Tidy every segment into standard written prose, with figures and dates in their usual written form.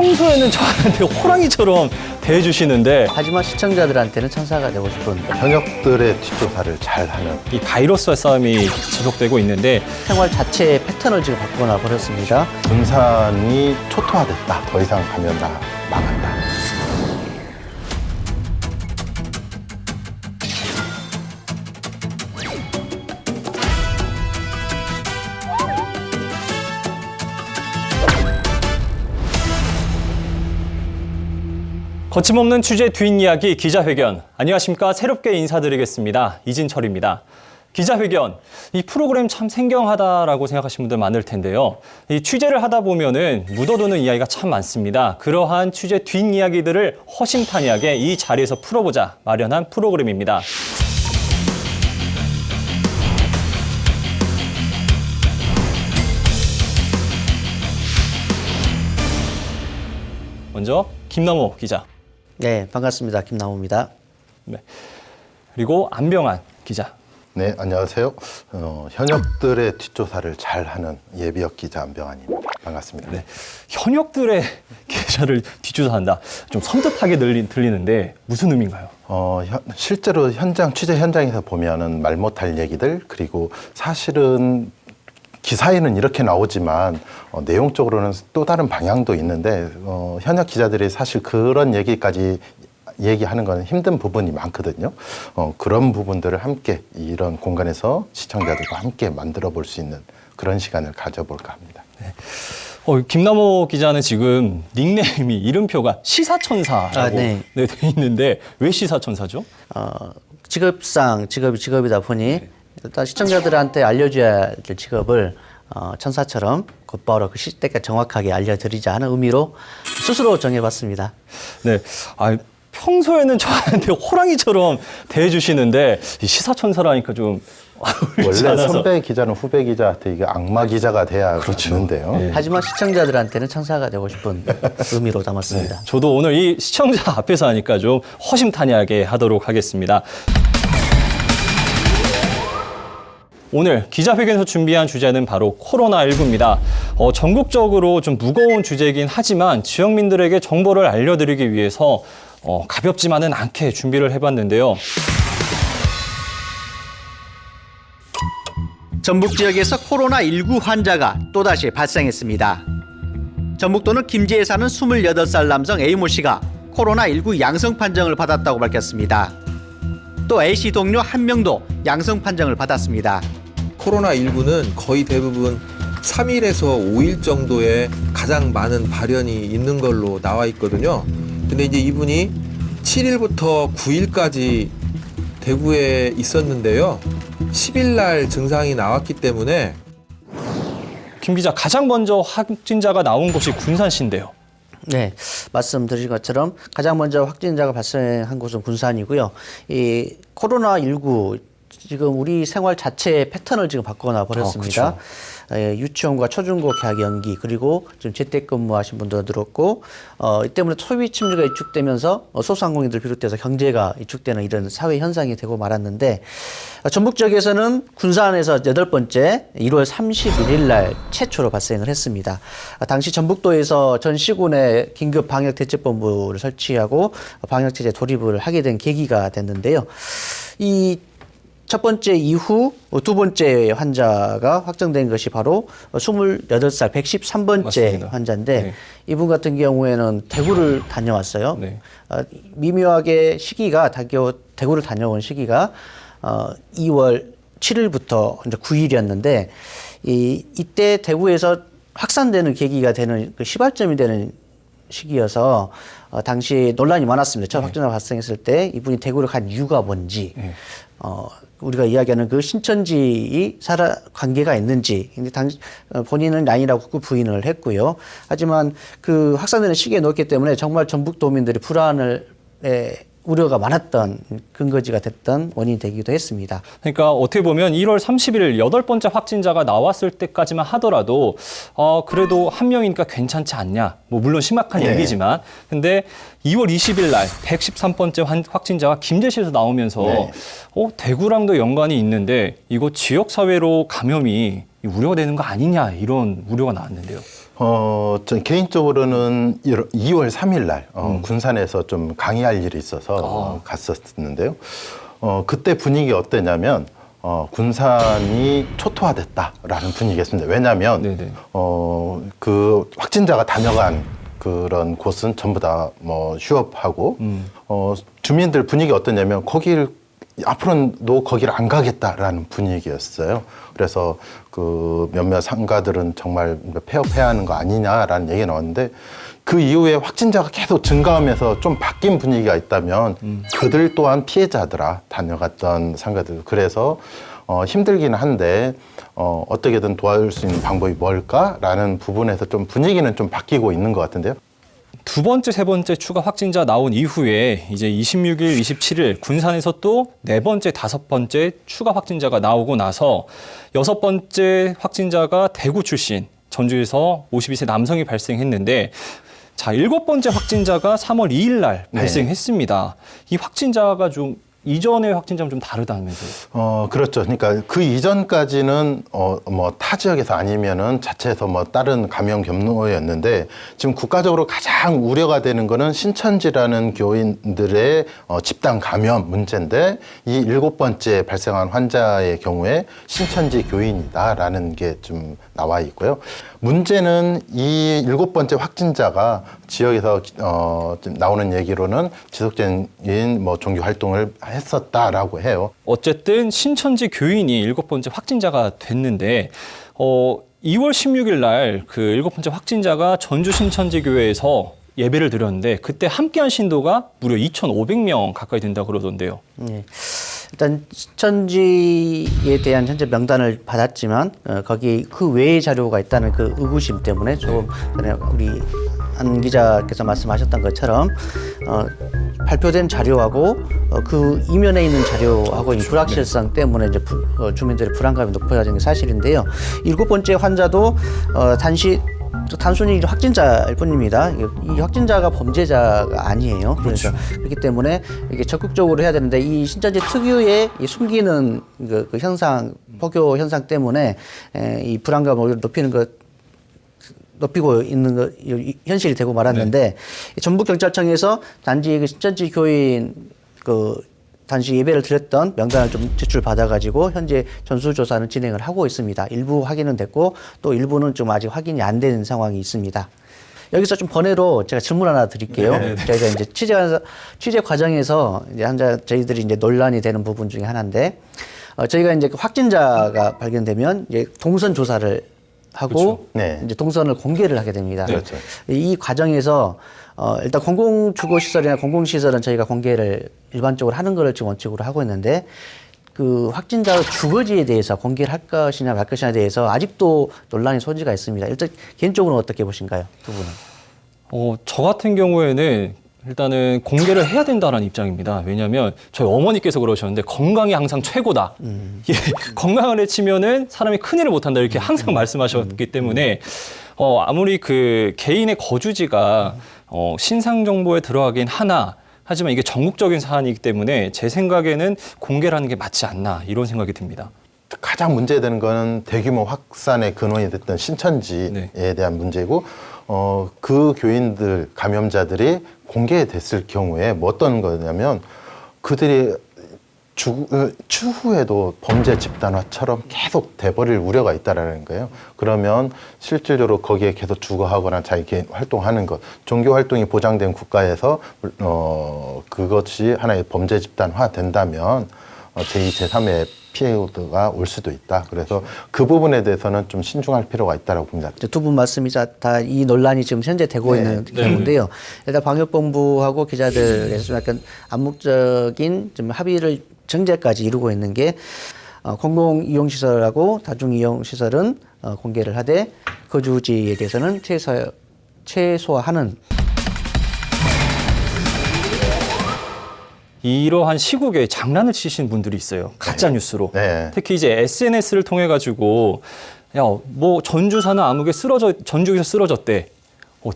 평소에는 저한테 호랑이처럼 대해주시는데 하지만 시청자들한테는 천사가 되고 싶은 현역들의 뒷조사를 잘하는 이 바이러스와 싸움이 지속되고 있는데 생활 자체의 패턴을 지금 바꾸거나 버렸습니다. 군산이 초토화됐다. 더 이상 가면 나 망한다. 거침없는 취재 뒷이야기 기자회견. 안녕하십니까. 새롭게 인사드리겠습니다. 이진철입니다. 기자회견. 이 프로그램 참 생경하다라고 생각하시는 분들 많을 텐데요. 이 취재를 하다 보면은 묻어두는 이야기가 참 많습니다. 그러한 취재 뒷이야기들을 허심탄회하게 이 자리에서 풀어보자 마련한 프로그램입니다. 먼저 김남호 기자. 네, 반갑습니다. 김남호입니다. 네. 그리고 안병환 기자. 네, 안녕하세요. 현역들의 뒷조사를 잘하는 예비역 기자 안병환입니다. 반갑습니다. 네. 현역들의 계좌를 뒷조사한다. 좀 섬뜩하게 들리는데 무슨 의미인가요? 실제로 취재 현장에서 보면은 말 못할 얘기들, 그리고 사실은 기사에는 이렇게 나오지만 내용적으로는 또 다른 방향도 있는데 현역 기자들이 사실 그런 얘기까지 얘기하는 건 힘든 부분이 많거든요. 그런 부분들을 함께 이런 공간에서 시청자들과 함께 만들어 볼 수 있는 그런 시간을 가져볼까 합니다. 네. 김남호 기자는 지금 닉네임이 이름표가 시사천사라고 네. 돼 있는데 왜 시사천사죠? 직업상 직업이 직업이다 보니 일단 시청자들한테 알려줘야 될 직업을 천사처럼 곧바로 그 시대까지 정확하게 알려드리자 하는 의미로 스스로 정해봤습니다. 네. 평소에는 저한테 호랑이처럼 대해주시는데 이 시사천사라니까 좀 원래 선배 기자는 후배 기자한테 이게 악마 기자가 돼야 되는데요. 네. 하지만 시청자들한테는 천사가 되고 싶은 의미로 담았습니다. 저도 오늘 이 시청자 앞에서 하니까 좀 허심탄회하게 하도록 하겠습니다. 오늘 기자회견에서 준비한 주제는 바로 코로나19입니다. 전국적으로 좀 무거운 주제이긴 하지만 지역민들에게 정보를 알려드리기 위해서 가볍지만은 않게 준비를 해봤는데요. 전북 지역에서 코로나19 환자가 또다시 발생했습니다. 전북도는 김제에 사는 28살 남성 A모 씨가 코로나19 양성 판정을 받았다고 밝혔습니다. 또 A씨 동료 한 명도 양성 판정을 받았습니다. 코로나19는 거의 대부분 3일에서 5일 정도의 가장 많은 발현이 있는 걸로 나와 있거든요. 근데 이제 이분이 7일부터 9일까지 대구에 있었는데요. 10일 날 증상이 나왔기 때문에 김 기자, 가장 먼저 확진자가 나온 곳이 군산시인데요. 네, 말씀드린 것처럼 가장 먼저 확진자가 발생한 곳은 군산이고요. 이 코로나19 지금 우리 생활 자체의 패턴을 지금 바꿔놔 버렸습니다. 유치원과 초중고 개학 연기, 그리고 지금 재택근무하신 분도 늘었고, 이 때문에 소비 침체가 위축되면서 소상공인들 비롯해서 경제가 위축되는 이런 사회 현상이 되고 말았는데, 전북 지역에서는 군산에서 8번째 1월 31일 날 최초로 발생을 했습니다. 당시 전북도에서 전 시군에 긴급 방역 대책본부를 설치하고 방역 체제 돌입을 하게 된 계기가 됐는데요. 이 첫 번째 이후 두 번째 환자가 확정된 것이 바로 28살 113번째 맞습니다. 환자인데 네. 이분 같은 경우에는 대구를 다녀왔어요. 네. 미묘하게 시기가 대구를 다녀온 시기가 2월 7일부터 이제 9일이었는데 이때 대구에서 확산되는 계기가 되는 그 시발점이 되는 시기여서 당시 논란이 많았습니다. 첫 확진자가 발생했을 때 이분이 대구를 간 이유가 뭔지, 우리가 이야기하는 그 신천지 관계가 있는지, 근데 본인은 아니라고 부인을 했고요. 하지만 그 확산되는 시기에 놓았기 때문에 정말 전북도민들이 우려가 많았던 근거지가 됐던 원인이 되기도 했습니다. 그러니까 어떻게 보면 1월 31일 8번째 확진자가 나왔을 때까지만 하더라도 그래도 한 명이니까 괜찮지 않냐. 뭐 물론 심각한 얘기지만 근데 2월 20일 날 113번째 확진자가 김제시에서 나오면서 네. 대구랑도 연관이 있는데 이거 지역사회로 감염이 우려가 되는 거 아니냐 이런 우려가 나왔는데요. 전 개인적으로는 2월 3일 날 군산에서 좀 강의할 일이 있어서 갔었는데요. 그때 분위기 어땠냐면 군산이 초토화됐다라는 분위기였습니다. 왜냐하면 네네. 그 확진자가 다녀간 그런 곳은 전부 다 뭐 휴업하고 주민들 분위기 어떠냐면 거길 앞으로는 거기를 안 가겠다라는 분위기였어요. 그래서 그 몇몇 상가들은 정말 폐업해야 하는 거 아니냐라는 얘기가 나왔는데 그 이후에 확진자가 계속 증가하면서 좀 바뀐 분위기가 있다면 그들 또한 피해자더라, 다녀갔던 상가들. 그래서 힘들긴 한데 어떻게든 도와줄 수 있는 방법이 뭘까라는 부분에서 좀 분위기는 좀 바뀌고 있는 것 같은데요. 두 번째, 세 번째 추가 확진자 나온 이후에 이제 26일, 27일 군산에서 또 네 번째, 다섯 번째 추가 확진자가 나오고 나서 여섯 번째 확진자가 대구 출신 전주에서 52세 남성이 발생했는데 자, 일곱 번째 확진자가 3월 2일 날 발생했습니다. 이 확진자가 좀 이전의 확진자랑 좀 다르다면서요? 그렇죠. 그러니까 그 이전까지는 뭐 타 지역에서 아니면은 자체에서 뭐 다른 감염 경로였는데 지금 국가적으로 가장 우려가 되는 거는 신천지라는 교인들의 집단 감염 문제인데 이 일곱 번째 발생한 환자의 경우에 신천지 교인이다라는 게 좀 나와 있고요. 문제는 이 일곱 번째 확진자가 지역에서 지금 나오는 얘기로는 지속적인 뭐 종교 활동을 했었다라고 해요. 어쨌든 신천지 교인이 일곱 번째 확진자가 됐는데 2월 16일 날 그 일곱 번째 확진자가 전주 신천지교회에서 예배를 드렸는데 그때 함께한 신도가 무려 2,500명 가까이 된다고 그러던데요. 네. 일단 신천지에 대한 현재 명단을 받았지만 거기 그 외의 자료가 있다는 그 의구심 때문에 조금 전에 우리 안 기자께서 말씀하셨던 것처럼 발표된 자료하고 그 이면에 있는 자료하고 이 불확실성 때문에 이제 주민들의 불안감이 높아지는 게 사실인데요. 일곱 번째 환자도 단순히 확진자일 뿐입니다. 이 확진자가 범죄자가 아니에요. 그렇죠. 그렇기 때문에 이게 적극적으로 해야 되는데 이 신천지 특유의 이 숨기는 그 현상, 포교 현상 때문에 이 불안감을 높이고 있는 거 현실이 되고 말았는데 전북경찰청에서 단지 그 신천지 교인 단지 예배를 드렸던 명단을 좀 제출받아가지고 현재 전수조사는 진행을 하고 있습니다. 일부 확인은 됐고 또 일부는 좀 아직 확인이 안 되는 상황이 있습니다. 여기서 좀 번외로 제가 질문 하나 드릴게요. 저희가 이제 취재 과정에서 이제 저희들이 이제 논란이 되는 부분 중에 하나인데 저희가 이제 확진자가 발견되면 이제 동선 조사를 하고 그렇죠. 네. 이제 동선을 공개를 하게 됩니다. 그렇죠. 이 과정에서 일단 공공주거시설이나 공공시설은 저희가 공개를 일반적으로 하는 것을 지금 원칙으로 하고 있는데 그 확진자 주거지에 대해서 공개를 할 것이냐 말 것이냐에 대해서 아직도 논란의 소지가 있습니다. 일단 개인적으로는 어떻게 보신가요, 두 분은? 저 같은 경우에는 일단은 공개를 해야 된다는 입장입니다. 왜냐하면 저희 어머니께서 그러셨는데 건강이 항상 최고다. 예, 건강을 해치면은 사람이 큰일을 못한다 이렇게 항상 말씀하셨기 때문에 아무리 그 개인의 거주지가 신상 정보에 들어가긴 하나 하지만 이게 전국적인 사안이기 때문에 제 생각에는 공개를 하는 게 맞지 않나 이런 생각이 듭니다. 가장 문제되는 거는 대규모 확산의 근원이 됐던 신천지에 대한 문제고 그 교인들 감염자들이 공개됐을 경우에 뭐 어떤 거냐면 그들이 추후에도 범죄 집단화처럼 계속 돼버릴 우려가 있다라는 거예요. 그러면 실질적으로 거기에 계속 주거하거나 자기 활동하는 것, 종교 활동이 보장된 국가에서 그것이 하나의 범죄 집단화 된다면 제2, 제3의 피해가 올 수도 있다. 그래서 그 부분에 대해서는 좀 신중할 필요가 있다고 봅니다. 두 분 말씀이 다 이 논란이 지금 현재 되고 있는 경우인데요. 일단 방역본부하고 기자들에서 좀 약간 암묵적인 좀 합의를 정제까지 이루고 있는 게 공공이용시설하고 다중이용시설은 공개를 하되 거주지에 대해서는 최소화하는. 이러한 시국에 장난을 치시는 분들이 있어요. 가짜 뉴스로. 네. 특히 이제 SNS를 통해 가지고 야, 뭐 전주 사는 아무개 전주에서 쓰러졌대.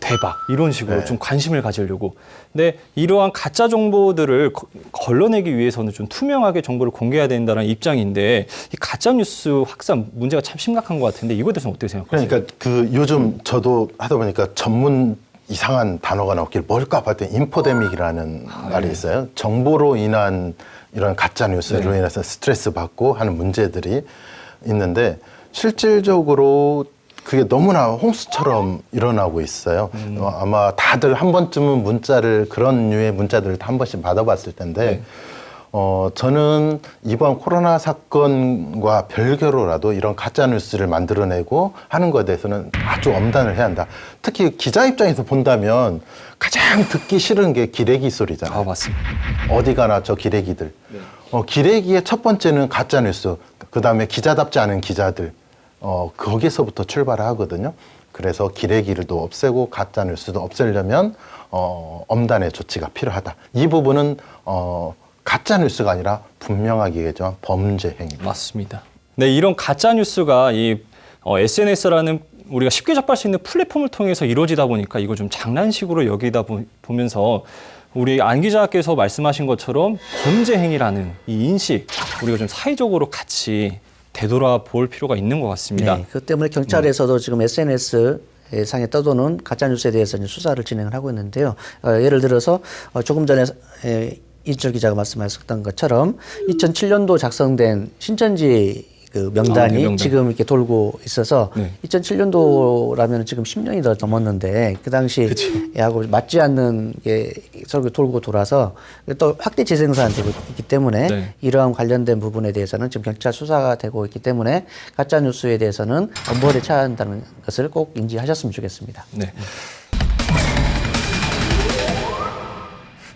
대박 이런 식으로 네. 좀 관심을 가지려고. 근데 이러한 가짜 정보들을 걸러내기 위해서는 좀 투명하게 정보를 공개해야 된다는 입장인데 이 가짜 뉴스 확산 문제가 참 심각한 것 같은데 이거에 대해서는 어떻게 생각하세요? 그러니까 그 요즘 저도 하다 보니까 전문 이상한 단어가 나왔길 뭘까 봤더니 인포데믹이라는 말이 있어요. 정보로 인한 이런 가짜 뉴스로 인해서 스트레스 받고 하는 문제들이 있는데 실질적으로 그게 너무나 홍수처럼 일어나고 있어요. 아마 다들 한 번쯤은 문자를 그런 류의 문자들을 한 번씩 받아봤을 텐데 저는 이번 코로나 사건과 별개로라도 이런 가짜 뉴스를 만들어내고 하는 것에 대해서는 아주 엄단을 해야 한다. 특히 기자 입장에서 본다면 가장 듣기 싫은 게 기레기 소리잖아요. 아, 맞습니다. 어디 가나 저 기레기들. 기레기의 첫 번째는 가짜 뉴스, 그 다음에 기자답지 않은 기자들. 거기서부터 출발을 하거든요. 그래서 기레기를도 없애고 가짜 뉴스도 없애려면 엄단의 조치가 필요하다. 이 부분은 가짜 뉴스가 아니라 분명하게 얘기하지만 범죄 행위입니다. 맞습니다. 네, 이런 가짜 뉴스가 이 SNS라는 우리가 쉽게 접할 수 있는 플랫폼을 통해서 이루어지다 보니까 이거 좀 장난식으로 여기다 보면서 우리 안 기자께서 말씀하신 것처럼 범죄 행위라는 이 인식 우리가 좀 사회적으로 같이 되돌아볼 필요가 있는 것 같습니다. 네, 그 때문에 경찰에서도 지금 SNS 상에 떠도는 가짜 뉴스에 대해서 이제 수사를 진행을 하고 있는데요. 예를 들어서 조금 전에 이철 기자가 말씀하셨던 것처럼 2007년도 작성된 신천지 그 명단이 명단. 지금 이렇게 돌고 있어서 2007년도라면 지금 10년이 더 넘었는데 그 당시 하고 맞지 않는 게 서로 돌고 돌아서 또 확대 재생산되고 있기 때문에 이러한 관련된 부분에 대해서는 지금 경찰 수사가 되고 있기 때문에 가짜 뉴스에 대해서는 엄벌에 처해야 한다는 것을 꼭 인지하셨으면 좋겠습니다. 네.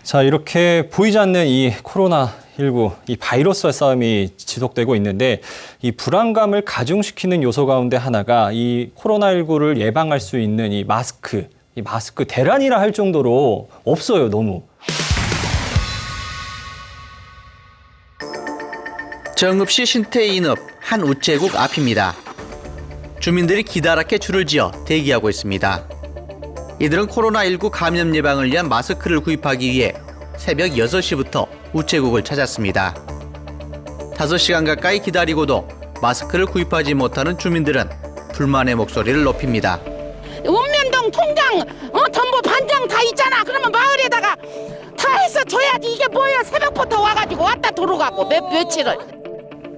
자, 이렇게 보이지 않는 이 코로나19, 이 바이러스와 싸움이 지속되고 있는데 이 불안감을 가중시키는 요소 가운데 하나가 이 코로나19를 예방할 수 있는 이 마스크 대란이라 할 정도로 없어요, 너무. 정읍시 신태인읍 한 우체국 앞입니다. 주민들이 기다랗게 줄을 지어 대기하고 있습니다. 이들은 코로나19 감염 예방을 위한 마스크를 구입하기 위해 새벽 6시부터 우체국을 찾았습니다. 5시간 가까이 기다리고도 마스크를 구입하지 못하는 주민들은 불만의 목소리를 높입니다. 읍면동 통장, 전부 반장 다 있잖아. 그러면 마을에다가 다 해서 줘야지. 이게 뭐야? 새벽부터 와가지고 왔다 들어가고 며칠을.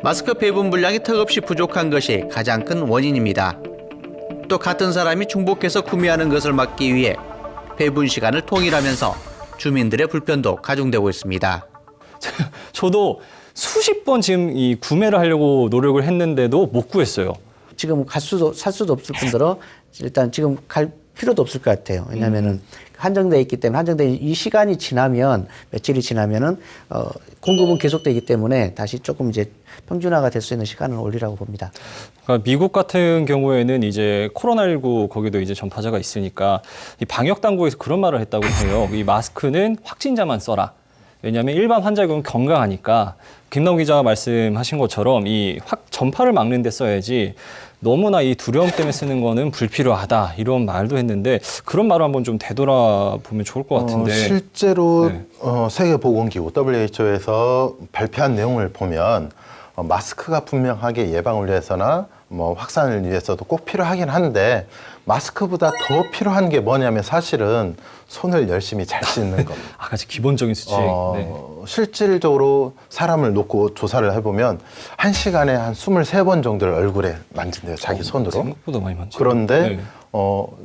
마스크 배분 분량이 턱없이 부족한 것이 가장 큰 원인입니다. 또 같은 사람이 중복해서 구매하는 것을 막기 위해 배분 시간을 통일하면서 주민들의 불편도 가중되고 있습니다. 저도 수십 번 지금 이 구매를 하려고 노력을 했는데도 못 구했어요. 지금 살 수도 없을 뿐더러 일단 지금 갈 필요도 없을 것 같아요. 왜냐하면은 한정돼 있기 때문에 한정돼 이 시간이 지나면 며칠이 지나면은 공급은 계속되기 때문에 다시 조금 이제 평준화가 될 수 있는 시간을 올리라고 봅니다. 그러니까 미국 같은 경우에는 이제 코로나19 거기도 이제 전파자가 있으니까 이 방역 당국에서 그런 말을 했다고 해요. 이 마스크는 확진자만 써라. 왜냐하면 일반 환자의 경우는 건강하니까 김나우 기자가 말씀하신 것처럼 이 전파를 막는 데 써야지 너무나 이 두려움 때문에 쓰는 거는 불필요하다 이런 말도 했는데 그런 말을 한번 좀 되돌아보면 좋을 것 같은데 실제로 세계보건기구 WHO에서 발표한 내용을 보면 마스크가 분명하게 예방을 위해서나 뭐 확산을 위해서도 꼭 필요하긴 한데 마스크보다 더 필요한 게 뭐냐면 사실은 손을 열심히 잘 씻는 겁니다. 아까 기본적인 수칙. 실질적으로 사람을 놓고 조사를 해보면 1시간에 한 23번 정도를 얼굴에 만진대요. 자기 손으로. 생각보다 많이 만지죠. 그런데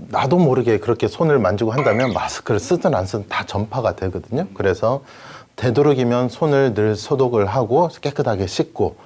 나도 모르게 그렇게 손을 만지고 한다면 마스크를 쓰든 안 쓰든 다 전파가 되거든요. 그래서 되도록이면 손을 늘 소독을 하고 깨끗하게 씻고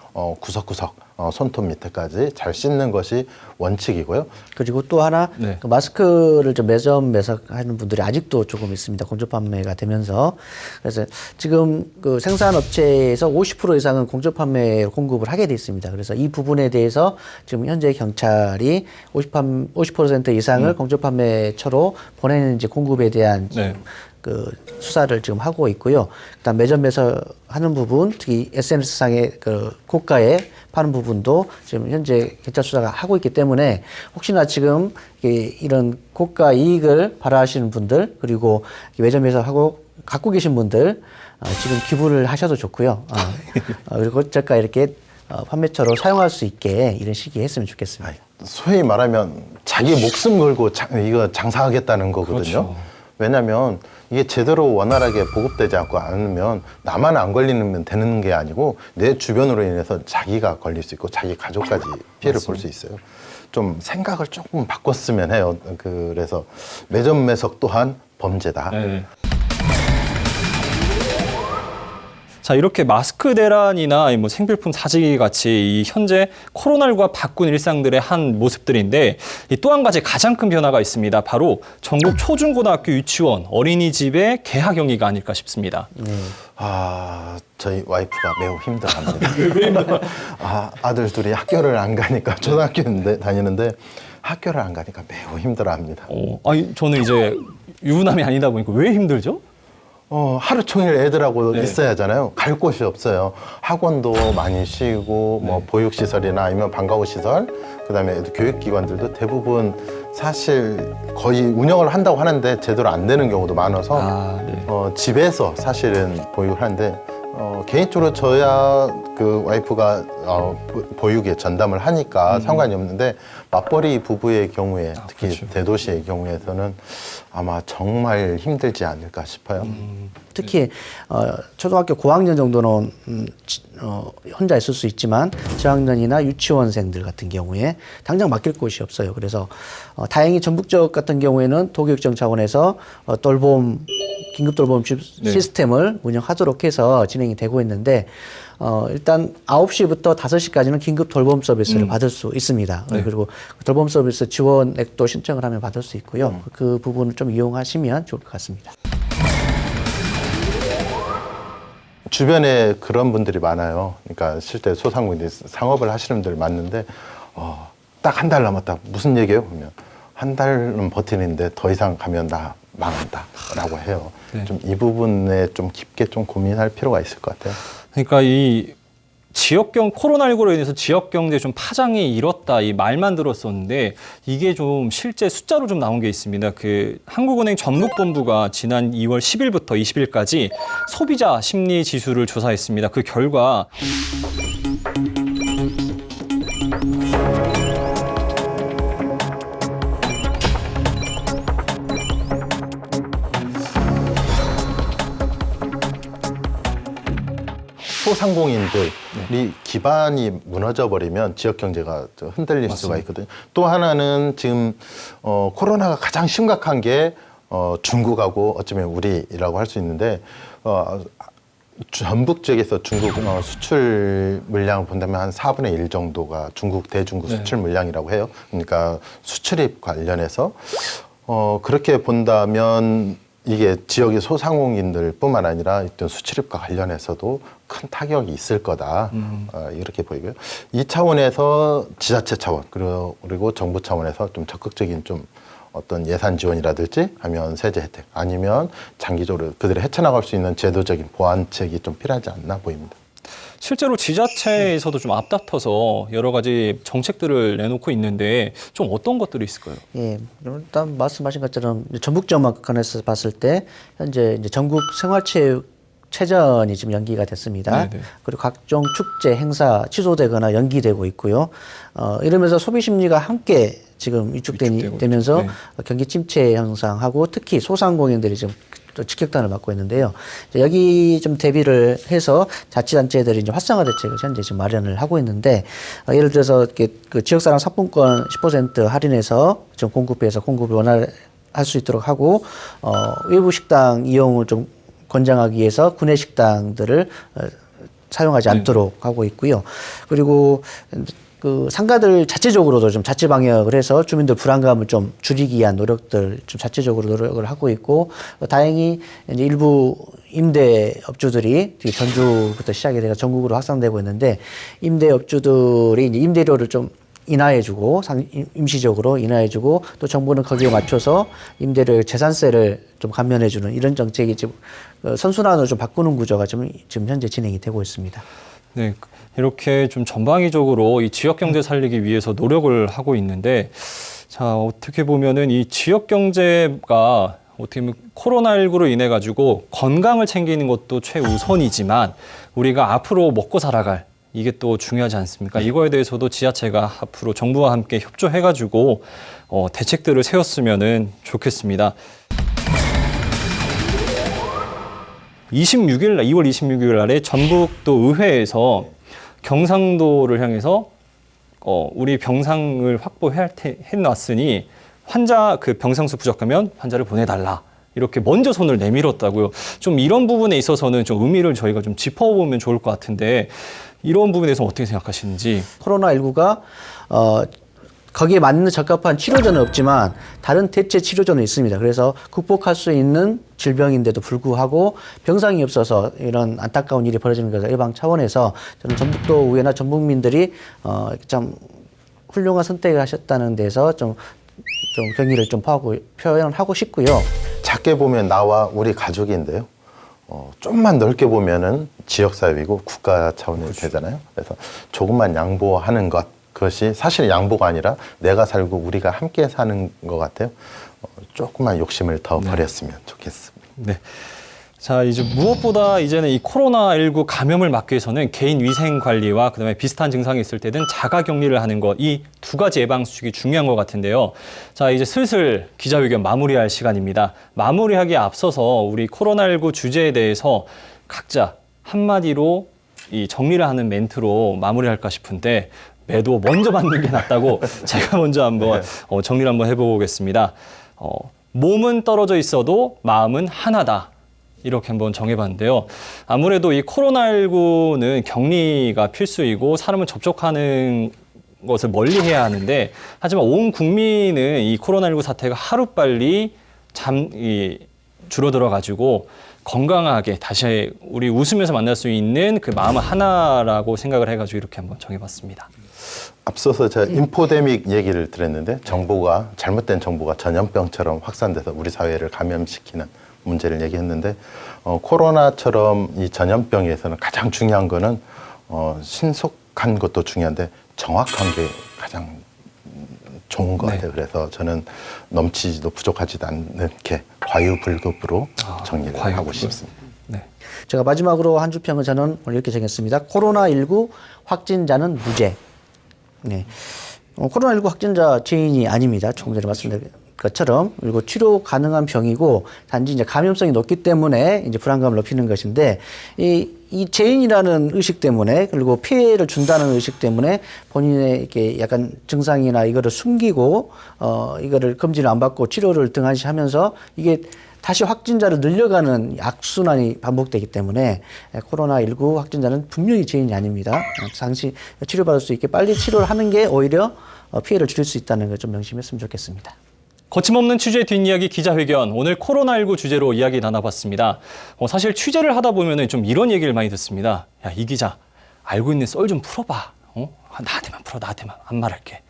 구석구석 손톱 밑에까지 잘 씻는 것이 원칙이고요. 그리고 또 하나 그 마스크를 좀 매점매석하는 분들이 아직도 조금 있습니다. 공조 판매가 되면서 그래서 지금 그 생산업체에서 50% 이상은 공조 판매 공급을 하게 돼 있습니다. 그래서 이 부분에 대해서 지금 현재 경찰이 50% 이상을 공조 판매처로 보내는 이제 공급에 대한 그 그 수사를 지금 하고 있고요. 그다음 매점 매석하는 부분, 특히 SNS상의 그 고가에 파는 부분도 지금 현재 경찰 수사가 하고 있기 때문에 혹시나 지금 이런 고가 이익을 바라시는 분들 그리고 매점 매석하고 갖고 계신 분들 지금 기부를 하셔도 좋고요. 그리고 저가 이렇게 판매처로 사용할 수 있게 이런 시기에 했으면 좋겠습니다. 소위 말하면 자기 목숨 걸고 이거 장사하겠다는 거거든요. 그렇죠. 왜냐하면 이게 제대로 원활하게 보급되지 않으면 나만 안 걸리면 되는 게 아니고 내 주변으로 인해서 자기가 걸릴 수 있고 자기 가족까지 피해를 볼 수 있어요. 좀 생각을 조금 바꿨으면 해요. 그래서 매점 매석 또한 범죄다. 네. 자, 이렇게 마스크 대란이나 뭐 생필품 사재기 같이 이 현재 코로나19가 바꾼 일상들의 한 모습들인데 또 한 가지 가장 큰 변화가 있습니다. 바로 전국 초중고등학교 유치원 어린이집의 개학 연기가 아닐까 싶습니다. 저희 와이프가 매우 힘들어합니다. 아들 둘이 학교를 안 가니까 초등학교 다니는데 학교를 안 가니까 매우 힘들어합니다. 아니, 저는 이제 유부남이 아니다 보니까 왜 힘들죠? 하루 종일 애들하고 있어야 하잖아요. 갈 곳이 없어요. 학원도 많이 쉬고, 뭐, 보육시설이나 아니면 방과후 시설, 그 다음에 애들 교육기관들도 대부분 사실 거의 운영을 한다고 하는데 제대로 안 되는 경우도 많아서, 집에서 사실은 보육을 하는데, 개인적으로 저야 그 와이프가 보육에 전담을 하니까 상관이 없는데 맞벌이 부부의 경우에 특히 그렇죠. 대도시의 경우에서는 아마 정말 힘들지 않을까 싶어요. 특히 초등학교 고학년 정도는 혼자 있을 수 있지만 저학년이나 유치원생들 같은 경우에 당장 맡길 곳이 없어요. 그래서 다행히 전북적 같은 경우에는 도교육청 차원에서 돌봄 긴급 돌봄 시스템을 운영하도록 해서 진행이 되고 있는데 일단 9시부터 5시까지는 긴급 돌봄 서비스를 받을 수 있습니다. 그리고 돌봄 서비스 지원액도 신청을 하면 받을 수 있고요. 그 부분을 좀 이용하시면 좋을 것 같습니다. 주변에 그런 분들이 많아요. 그러니까 실제 소상공인들 상업을 하시는 분들 많은데 딱 한 달 남았다. 무슨 얘기예요? 그러면 한 달은 버티는데 더 이상 가면 나 망한다라고 해요. 좀 이 부분에 좀 깊게 좀 고민할 필요가 있을 것 같아요. 그러니까 이 코로나19로 인해서 지역 경제에 좀 파장이 일었다 이 말만 들었었는데 이게 좀 실제 숫자로 좀 나온 게 있습니다. 그 한국은행 전북본부가 지난 2월 10일부터 20일까지 소비자 심리 지수를 조사했습니다. 그 결과 소상공인들이 기반이 무너져 버리면 지역 경제가 흔들릴 수가 있거든요. 또 하나는 지금 코로나가 가장 심각한 게 중국하고 어쩌면 우리라고 할 수 있는데 전북 지역에서 중국 수출 물량을 본다면 한 4분의 1 정도가 대중국 수출 물량이라고 해요. 그러니까 수출입 관련해서 그렇게 본다면 이게 지역의 소상공인들뿐만 아니라 어떤 수출입과 관련해서도 큰 타격이 있을 거다 이렇게 보이고요. 이 차원에서 지자체 차원 그리고 정부 차원에서 좀 적극적인 좀 어떤 예산 지원이라든지 아니면 세제 혜택 아니면 장기적으로 그들이 헤쳐나갈 수 있는 제도적인 보완책이 좀 필요하지 않나 보입니다. 실제로 지자체에서도 좀 앞다퉈서 여러 가지 정책들을 내놓고 있는데 좀 어떤 것들이 있을까요? 예, 일단 말씀하신 것처럼 전북 지역만 관해서 봤을 때 현재 이제 전국 생활체육체전이 지금 연기가 됐습니다. 네네. 그리고 각종 축제, 행사 취소되거나 연기되고 있고요. 이러면서 소비 심리가 함께 지금 위축되면서 경기 침체 현상하고 특히 소상공인들이 지금 또 직격탄을 맞고 있는데요. 여기 좀 대비를 해서 자치단체들이 이제 활성화 대책을 현재 지금 마련을 하고 있는데 예를 들어서 그 지역사랑 상품권 10% 할인해서 좀 공급을 원활할 수 있도록 하고 외부 식당 이용을 좀 권장하기 위해서 구내 식당들을 사용하지 않도록 하고 있고요. 그리고 그 상가들 자체적으로도 좀 자체 방역을 해서 주민들 불안감을 좀 줄이기 위한 노력들 좀 자체적으로 노력을 하고 있고 다행히 이제 일부 임대업주들이 전주부터 시작이 돼서 전국으로 확산되고 있는데 임대업주들이 이제 임대료를 좀 인하해주고 임시적으로 인하해주고 또 정부는 거기에 맞춰서 임대료의 재산세를 좀 감면해주는 이런 정책이 지금 선순환으로 좀 바꾸는 구조가 지금 현재 진행이 되고 있습니다. 네, 이렇게 좀 전방위적으로 이 지역 경제 살리기 위해서 노력을 하고 있는데, 자, 어떻게 보면은 이 지역 경제가 어떻게 보면 코로나19로 인해 가지고 건강을 챙기는 것도 최우선이지만 우리가 앞으로 먹고 살아갈 이게 또 중요하지 않습니까? 이거에 대해서도 지자체가 앞으로 정부와 함께 협조해 가지고 대책들을 세웠으면은 좋겠습니다. 2월 26일 날에 전북도 의회에서 경상도를 향해서 우리 병상을 해놨으니 환자 병상수 부족하면 환자를 보내달라. 이렇게 먼저 손을 내밀었다고요. 좀 이런 부분에 있어서는 좀 의미를 저희가 좀 짚어보면 좋을 것 같은데 이런 부분에 대해서 어떻게 생각하시는지. 코로나19가 거기에 맞는 적합한 치료제는 없지만 다른 대체 치료제는 있습니다. 그래서 극복할 수 있는 질병인데도 불구하고 병상이 없어서 이런 안타까운 일이 벌어지는 것을 예방 차원에서 저는 전북도 의회나 전북민들이 참 훌륭한 선택을 하셨다는 데서 좀 경의를 좀 표현하고 싶고요. 작게 보면 나와 우리 가족인데요. 좀만 넓게 보면은 지역사회이고 국가 차원이 되잖아요. 그래서 조금만 양보하는 것, 그것이 사실 양보가 아니라 내가 살고 우리가 함께 사는 것 같아요. 조금만 욕심을 더 버렸으면 좋겠습니다. 네. 자, 이제 무엇보다 이제는 이 코로나19 감염을 막기 위해서는 개인 위생 관리와 그다음에 비슷한 증상이 있을 때는 자가 격리를 하는 것, 이 두 가지 예방 수칙이 중요한 것 같은데요. 자, 이제 슬슬 기자회견 마무리할 시간입니다. 마무리하기에 앞서서 우리 코로나19 주제에 대해서 각자 한마디로 이 정리를 하는 멘트로 마무리할까 싶은데 매도 먼저 받는 게 낫다고 제가 먼저 한번 정리를 한번 해보겠습니다. 몸은 떨어져 있어도 마음은 하나다. 이렇게 한번 정해봤는데요. 아무래도 이 코로나19는 격리가 필수이고 사람을 접촉하는 것을 멀리해야 하는데 하지만 온 국민은 이 코로나19 사태가 하루빨리 줄어들어가지고 건강하게 다시 우리 웃으면서 만날 수 있는 그 마음은 하나라고 생각을 해가지고 이렇게 한번 정해봤습니다. 앞서서 제가 인포데믹 얘기를 드렸는데 잘못된 정보가 전염병처럼 확산돼서 우리 사회를 감염시키는 문제를 얘기했는데 코로나처럼 이 전염병에서는 가장 중요한 거는 신속한 것도 중요한데 정확한 게 가장 좋은 것 같아요. 그래서 저는 넘치지도 부족하지도 않게 과유불급으로 정리를 하고 싶습니다. 네. 제가 마지막으로 한 줄 평은 저는 오늘 이렇게 정했습니다. 코로나19 확진자는 무죄. 네. 코로나19 확진자 죄인이 아닙니다. 조금 전에 말씀드린 것처럼. 그리고 치료 가능한 병이고 단지 이제 감염성이 높기 때문에 이제 불안감을 높이는 것인데 이 죄인이라는 의식 때문에 그리고 피해를 준다는 의식 때문에 본인의 이렇게 약간 증상이나 이거를 숨기고 이거를 검진을 안 받고 치료를 등한시하면서 이게 다시 확진자를 늘려가는 악순환이 반복되기 때문에 코로나19 확진자는 분명히 죄인이 아닙니다. 당시 치료받을 수 있게 빨리 치료를 하는 게 오히려 피해를 줄일 수 있다는 걸 좀 명심했으면 좋겠습니다. 거침없는 취재 뒷이야기 기자회견, 오늘 코로나19 주제로 이야기 나눠봤습니다. 사실 취재를 하다 보면 좀 이런 얘기를 많이 듣습니다. 야, 이 기자 알고 있는 썰 좀 풀어봐. 나한테만 풀어, 나한테만 안 말할게.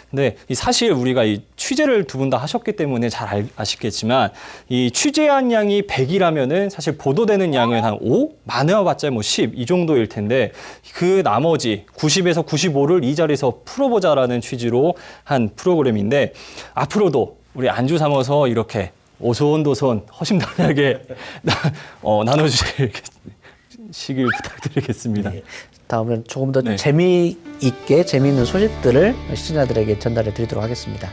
근데 사실 우리가 이 취재를 두 분 다 하셨기 때문에 잘 아시겠지만 이 취재한 양이 100이라면은 사실 보도되는 양은 한 5? 많아봤자 뭐 10 이 정도일 텐데 그 나머지 90에서 95를 이 자리에서 풀어보자라는 취지로 한 프로그램인데 앞으로도 우리 안주 삼아서 이렇게 오손도손 허심탄회하게 나눠주시길 부탁드리겠습니다. 네. 다음엔 조금 더 네. 재미있게 재미있는 소식들을 시청자들에게 전달해 드리도록 하겠습니다.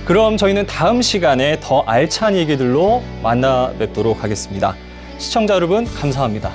그럼 저희는 다음 시간에 더 알찬 얘기들로 만나 뵙도록 하겠습니다. 시청자 여러분 감사합니다.